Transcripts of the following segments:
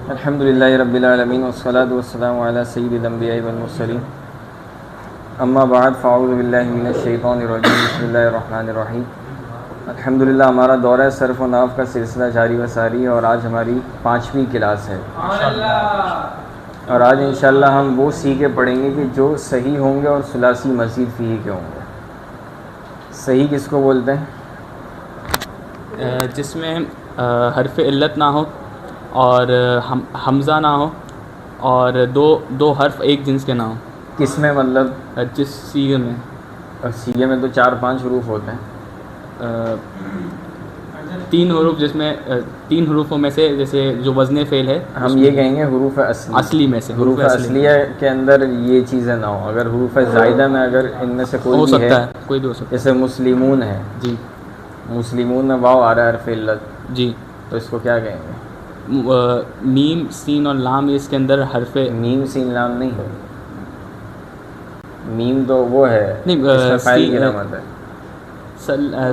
الحمد للہ رب العالمین والصلاة والسلام علی سید الانبیاء والمرسلین اما بعد فاعوذ باللہ من الشیطان الرجیم بسم اللہ الرحمن الرحیم. الحمد للہ ہمارا دورہ صرف و نحو کا سلسلہ جاری و ساری ہے اور آج ہماری 5ویں کلاس ہے اور آج انشاءاللہ ہم وہ سیکھے پڑھیں گے کہ جو صحیح ہوں گے اور ثلاثی مزید فیہ کے ہوں گے. صحیح کس کو بولتے ہیں؟ جس میں حرف علت نہ ہو اور حمزہ نہ ہو اور دو حرف ایک جنس کے نہ ہو. کس میں مطلب؟ جس سیغے میں. سیغے میں تو 4-5 حروف ہوتے ہیں. 3 حروف جس میں 3 حروفوں میں سے جیسے جو وزن فعل ہے ہم یہ کہیں گے حروف اصلی میں سے. حروف اصلیہ کے اندر یہ چیزیں نہ ہوں. اگر حروف زائدہ میں اگر ان میں سے کوئی ہو بھی سکتا ہے کوئی بھی ہو سکتا ہے. جیسے مسلمون ہے جی مسلمون میں واو آ رہا ہے حرف علت جی تو اس کو کیا کہیں گے؟ میم سین اور لام اس کے اندر حرف میم سین لام نہیں ہے. میم تو وہ ہے نہیں اس میں فاعل کی علامت ہے.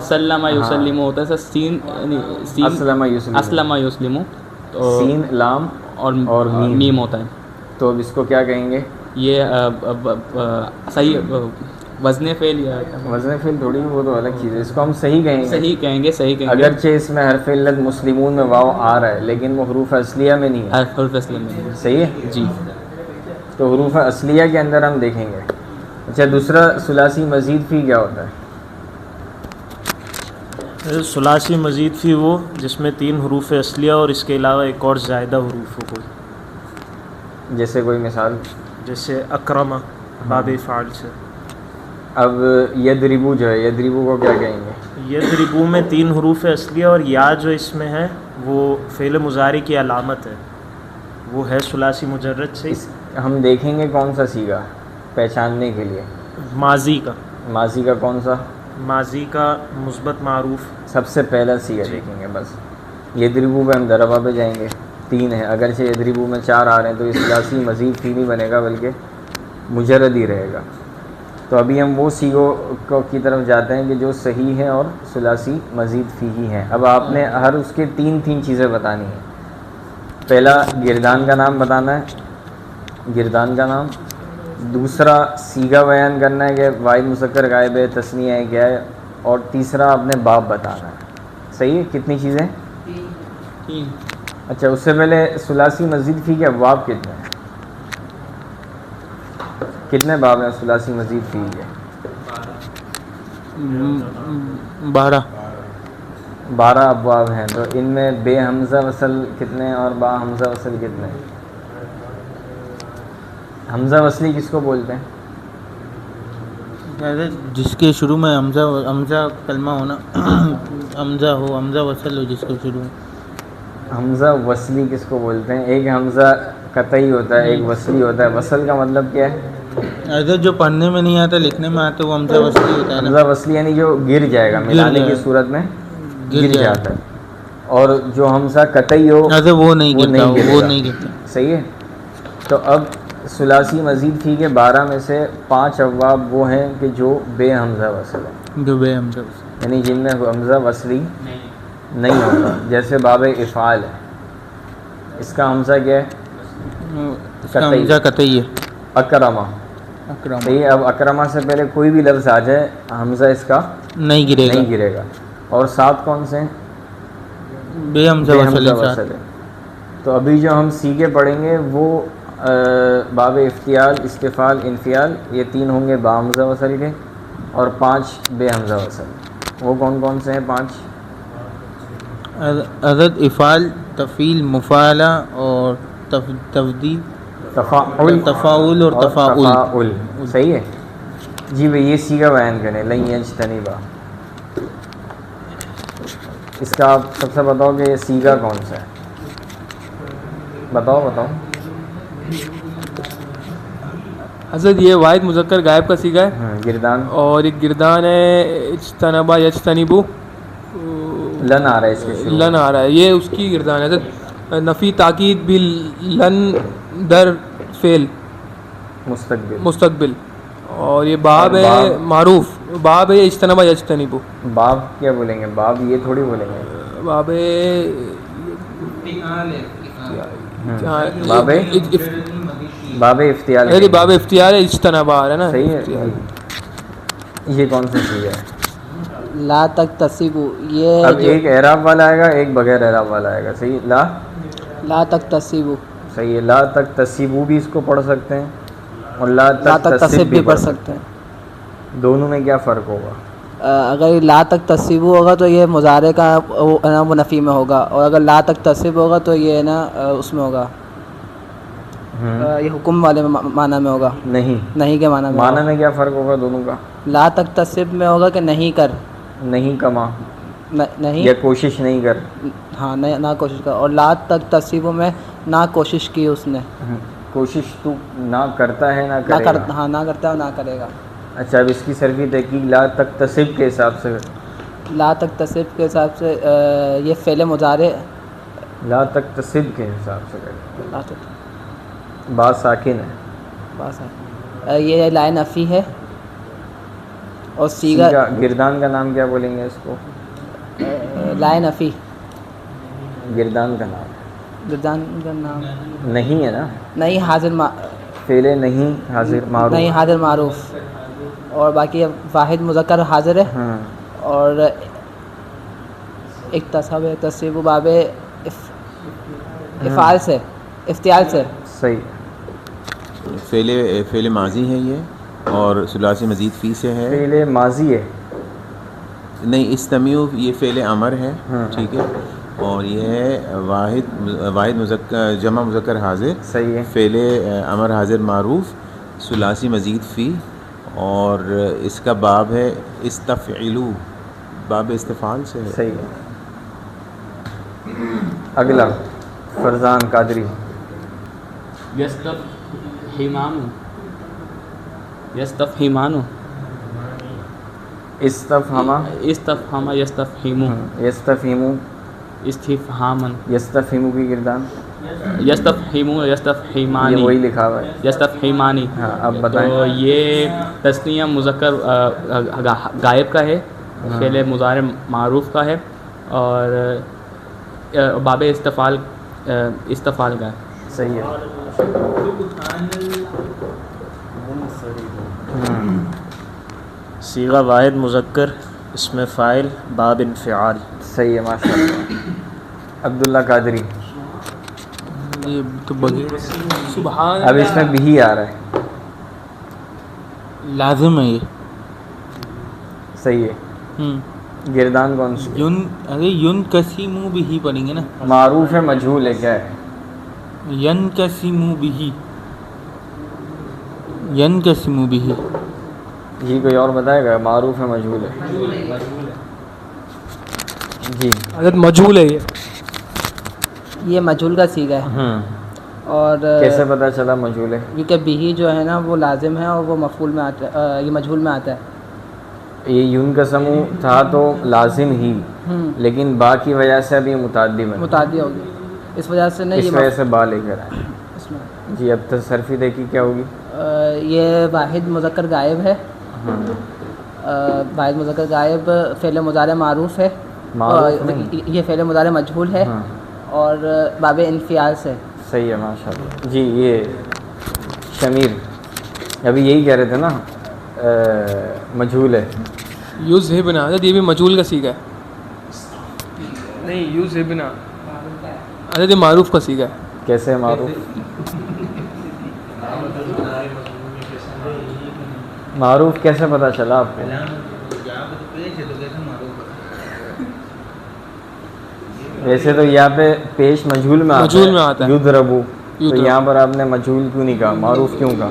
سلم یسلم ہوتا ہے سین اسلم یسلم تو سین لام اور میم ہوتا ہے. تو اب اس کو کیا کہیں گے؟ یہ صحیح وزن فعل یا وزن فعل تھوڑی وہ تو الگ چیز ہے. اس کو ہم صحیح کہیں گے. صحیح کہیں گے اگرچہ اس میں حرف علت مسلمون میں واو آ رہا ہے لیکن وہ حروف اصلیہ میں نہیں ہے. حرف اصلیہ میں صحیح ہے جی. تو حروف اصلیہ کے اندر ہم دیکھیں گے. اچھا دوسرا ثلاثی مزید فی کیا ہوتا ہے؟ ثلاثی مزید فی وہ جس میں 3 حروف اصلیہ اور اس کے علاوہ ایک اور زائدہ حروف ہو کوئی. جیسے کوئی مثال؟ جیسے اکرمہ باب فعل سے. اب یدربو جو ہے یدربو کو کیا کہیں گے؟ یدربو میں 3 حروف اصلیہ اور یا جو اس میں ہے وہ فعل مضارع کی علامت ہے. وہ ہے ثلاثی مجرد سے. ہم دیکھیں گے کون سا سیگا پہچاننے کے لیے؟ ماضی کا. ماضی کا کون سا؟ ماضی کا مثبت معروف. سب سے پہلا سیگا دیکھیں گے بس. یدربو پہ ہم ضربہ پہ جائیں گے. 3 ہے. اگرچہ یدربو میں 4 آ رہے ہیں تو یہ ثلاثی مزید فی نہیں بنے گا بلکہ مجرد ہی رہے گا. تو ابھی ہم وہ سیگوں کی طرف جاتے ہیں کہ جو صحیح ہیں اور ثلاثی مزید فی ہی ہیں. اب آپ نے ہر اس کے 3 چیزیں بتانی ہیں. پہلا گردان کا نام بتانا ہے. گردان کا نام. دوسرا سیگا بیان کرنا ہے کہ واحد مذکر غائب ہے تثنیہ ہے کیا ہے. اور تیسرا آپ نے باب بتانا ہے. صحیح ہے. کتنی چیزیں؟ 3. اچھا اس سے پہلے ثلاثی مزید فی کے ابواب کتنے ہیں؟ کتنے باب ہیں ثلاثی مزید فی کے؟ 12 ابواب ہیں. تو ان میں بے حمزہ وصل کتنے ہیں اور با حمزہ وصل کتنے ہیں؟ حمزہ وصلی کس کو بولتے ہیں؟ جس کے شروع میں حمزہ کلمہ ہونا حمزہ ہو حمزہ وصل ہو جس کو شروع میں. حمزہ وصلی کس کو بولتے ہیں؟ ایک حمزہ قطعی ہوتا ہے ایک وصلی ہوتا ہے. وصل کا مطلب کیا ہے؟ اگر جو پڑھنے میں نہیں آتا لکھنے میں آتا وہ حمزہ وصلی ہوتا ہے. حمزہ وصلی یعنی جو گر جائے گا ملانے کی صورت میں گر جاتا ہے. اور جو حمزہ قطعی ہو وہ نہیں گرتا. صحیح ہے. تو اب ثلاثی مزید فی کے 12 میں سے 5 ابواب وہ ہیں کہ جو بے حمزہ وصل ہیں. جو بے حمزہ وصل یعنی جن میں حمزہ وصلی نہیں ہوگا. جیسے باب افعال ہے. اس کا حمزہ کیا ہے؟ اس کا حمزہ قطعی ہے. اکرمہ. صحیح. اب اکرمہ سے پہلے کوئی بھی لفظ آ جائے حمزہ اس کا نہیں گرے گا. اور 7 کون سے ہیں؟ بے حمزہ وصل ہے. تو ابھی جو ہم سیکھے پڑھیں گے وہ باب افتعال استفعال انفعال یہ 3 ہوں گے با حمزہ وصل کے اور 5 بے حمزہ وصل. وہ کون کون سے ہیں 5؟ عدد افعال تفعیل مفاعلہ اور تفضیل تفاعل اور تفاعل. صحیح ہے جی بھائی. یہ سیگا بیان کریں لن یجتنبا. اس کا آپ سب سے بتاؤ کہ یہ سیگا کون سا ہے؟ بتاؤ. حضرت یہ واحد مذکر غائب کا سیگا ہے. گردان. اور ایک گردان ہے اجتنبا یجتنبو. لن آ رہا ہے اس کے شروع. لن آ رہا ہے یہ اس کی گردان ہے حضرت. نفی تاکید بھی لن در فعل مستقبل. اور یہ باب ہے معروف. باب ہے اجتنبا یجتنبو. باب کیا بولیں گے؟ باب یہ تھوڑی بولیں گے. باب باب باب افتیال ارے باب افتیار ہے، اجتناب آ رہا ہے نا. صحیح ہے. یہ کون سی چیز ہے؟ لا تک تصیبو، یہ اب ایک اعراب والا آئے گا، ایک بغیر اعراب والا آئے گا. صحیح. لا تک تصیبو. صحیح ہے. لا تک تصیبو بھی اس کو پڑھ سکتے ہیں اور لا لا تک تک تصب تصب بھی بھی پڑھ سکتے ہیں. دونوں میں کیا فرق ہوگا؟ اگر لا تک تصیبو ہوگا تو یہ مضارع کا وہ نفی میں ہوگا، اور اگر لا تک تصب ہوگا تو یہ نا اس میں ہوگا، یہ حکم والے معنی میں ہوگا، نہیں کے معنی میں. معنی میں کیا فرق ہوگا دونوں کا؟ لا تک تصب میں ہوگا کہ نہیں کر، نہیں کما نہیں یا کوشش نہیں کر. ہاں نہ کوشش کر. اور لا تک تصیبوں میں نہ کوشش کی اس نے، کوشش تو نہ کرتا ہے نہ نہ کرے کر گا. ہاں نہ کرتا ہے اور نہ کرے گا. اچھا، اب اس کی صرفی تحقیق لا تک تصب کے حساب سے. لا تک تصب کے حساب سے یہ فعل مضارع لا تک تصب کے حساب سے کریں. لا تک بات ساکن ہے. بس ہے. یہ لائن نفی ہے. اور سیگا گردان کا نام کیا بولیں گے اس کو؟ لائن نفی. گردان کا نام گردان کا نام نہیں ہے نا. نہیں حاضر فعل نہیں حاضر معروف. نہیں حاضر معروف. اور باقی واحد مذکر حاضر ہے. ہاں. اور اکتصاب تصیب باب افعال سے، افتعال سے. صحیح. فعل ماضی ہے یہ، اور ثلاثی مزید فی سے ہے. فعل ماضی ہے. نہیں، استمیع یہ فعل امر ہے. ٹھیک ہے. اور یہ ہے واحد مذکر جمع مذکر حاضر. صحیح ہے. فعل امر حاضر معروف، ثلاثی مزید فی، اور اس کا باب ہے استفعلوا، باب استفعال سے ہے. صحیح ہے. اگلا فرزان قادری. یستفہمان، یستفہمان، استفہما، استفہم، یستفہم، یستفہمو، استفہامن، یستفہمو کی گردان یستفہم، یہ یستفہمانی، وہی لکھا ہوا ہے. یستفہمانی. ہاں اب بتائیں. تو یہ تثنیہ مذکر غائب کا ہے، فعل مضارع معروف کا ہے، اور باب استفعال کا ہے. صحیح ہے. صیغہ واحد مذکر، اس میں فاعل، باب انفعال. صحیح ہے. ماشاء اللہ. عبداللہ قادری. یہ تو بغیر سبحان اب اس میں بھی آ رہا ہے. لازم ہے یہ. صحیح ہے. گردان کون سی؟ ارے ین کسیمو بھی پڑھیں گے نا. معروف ہے مجہول ہے کیا ہے؟ ین کسیمو بھی، ین کسیمو بھی. جی کوئی اور بتائے گا؟ معروف ہے مجہول ہے. جی حضرت مجہول ہے یہ مجہول کا صیغہ ہے. اور کیسے پتہ چلا مجہول ہے؟ کیونکہ بھی جو ہے نا وہ لازم ہے اور وہ مفعول میں آتا ہے، یہ مجہول میں آتا ہے. یہ یون کا سمو تھا تو لازم ہی، لیکن با کی وجہ سے اب یہ متعدی بنا، متعدی ہوگی، اس وجہ سے اس وجہ سے با لے کر آئے. اس میں جی اب تصرفی دیکھی کیا ہوگی؟ یہ واحد مذکر غائب ہے. واحد مذکر غائب فعل مضارع معروف ہے، معروف نہیں. یہ فعل مضارع مجہول ہے اور باب انفعال سے. صحیح ہے. ماشاء اللہ. جی یہ شمیر ابھی یہی کہہ رہے تھے نا مجہول ہے. یذہبنا، حضرت یہ بھی مجہول کا صیغہ ہے. نہیں یذہبنا حضرت یہ معروف کا صیغہ ہے. کیسے معروف؟ معروف کیسے پتہ چلا آپ کو؟ ویسے تو یہاں پہ پیش مجہول میں آتا ہے یضربو، تو یہاں پر آپ نے مجہول کیوں نہیں کہا، معروف کیوں کہا؟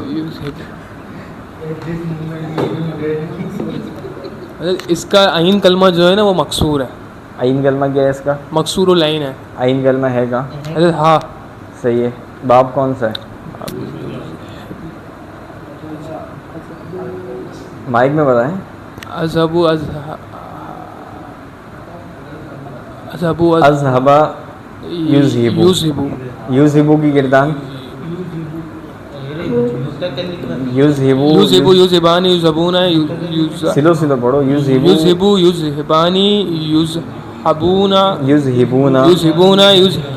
اس کا عین کلمہ جو ہے نا وہ مکسور ہے. عین کلمہ کیا ہے اس کا؟ مکسور العین ہے. عین کلمہ ہے گا. حضرت ہاں. صحیح ہے. باب کون سا ہے؟ مائک میں بتائیں. اذهبوا اذهبا یذهبو، یذهبو کی گردان یذهبو، یذهبانی، یذهبون، سلو سلو پڑھو. یذهبو، یذهبانی، یذهبون، یذهبون، یذهبون،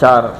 4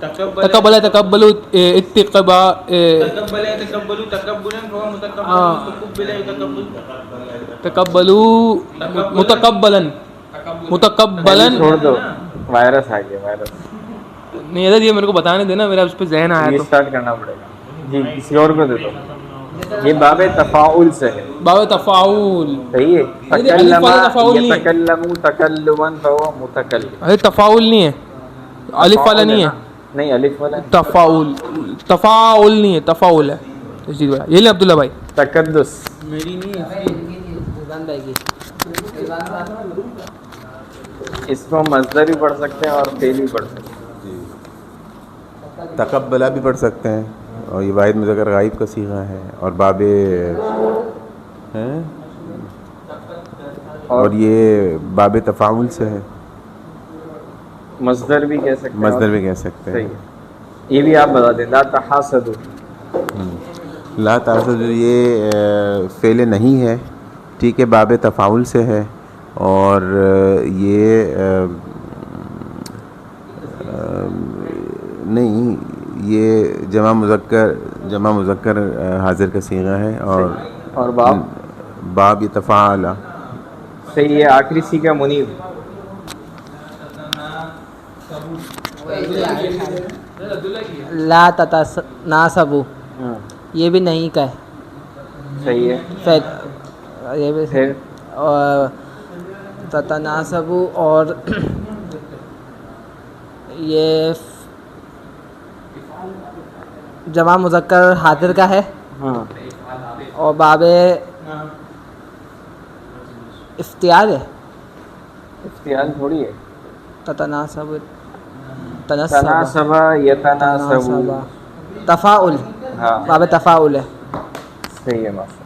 تقبل تقبلوا اتقبا تقبلوا متقبلا چھوڑ دو, وائرس آ گیا وائرس. نہیں حضرت یہ میرے کو بتانے دینا, میرا اس پہ ذہن آیا یہ تو. اسٹارٹ کرنا پڑے گا جی, کسی اور کو دے دو. یہ باب تفاعل سے ہے. باب تفاعل, صحیح ہے. الف والا تفاعل نہیں ہے. یتکلم تکلما فهو متکلم. ارے تفاعل نہیں ہے, الف والا نہیں ہے. نہیں الف والا تفاعل, تفاعل نہیں ہے, تفاعل ہے. یہ لے عبداللہ بھائی. تقدس میری نہیں ہے. اس کو مصدر بھی پڑھ سکتے ہیں اور فعل بھی پڑھ سکتے ہیں. تقبلہ بھی پڑھ سکتے ہیں, اور یہ واحد مذکر غائب کا صیغہ ہے, اور باب اور یہ باب تفاعل سے ہے. مصدر بھی کہہ سکتے ہیں, مصدر بھی کہہ سکتے ہیں. صحیح ہے. یہ بھی آپ بتا دیں. لا تحاسدوا, لا تعصد یہ فعل نہیں ہے, ٹھیک ہے, باب تفاعل سے ہے, اور یہ نہیں, یہ جمع مذکر حاضر کا صیغہ ہے, اور باب باب تفاعل. صحیح ہے. آخری سیگا منیب. لا تتناسبوا, یہ بھی نہیں کا ہے. صحیح ہے. یہ بھی پھر اور تتناسبوا, اور یہ جمع مذکر حاضر کا ہے, ہاں, اور باب افتعال ہے. افتعال تھوڑی ہے. تتناسب, تناسب یتناسب, تفاعل, ہاں باب تفاعل ہے. صحیح ہے. ماشاء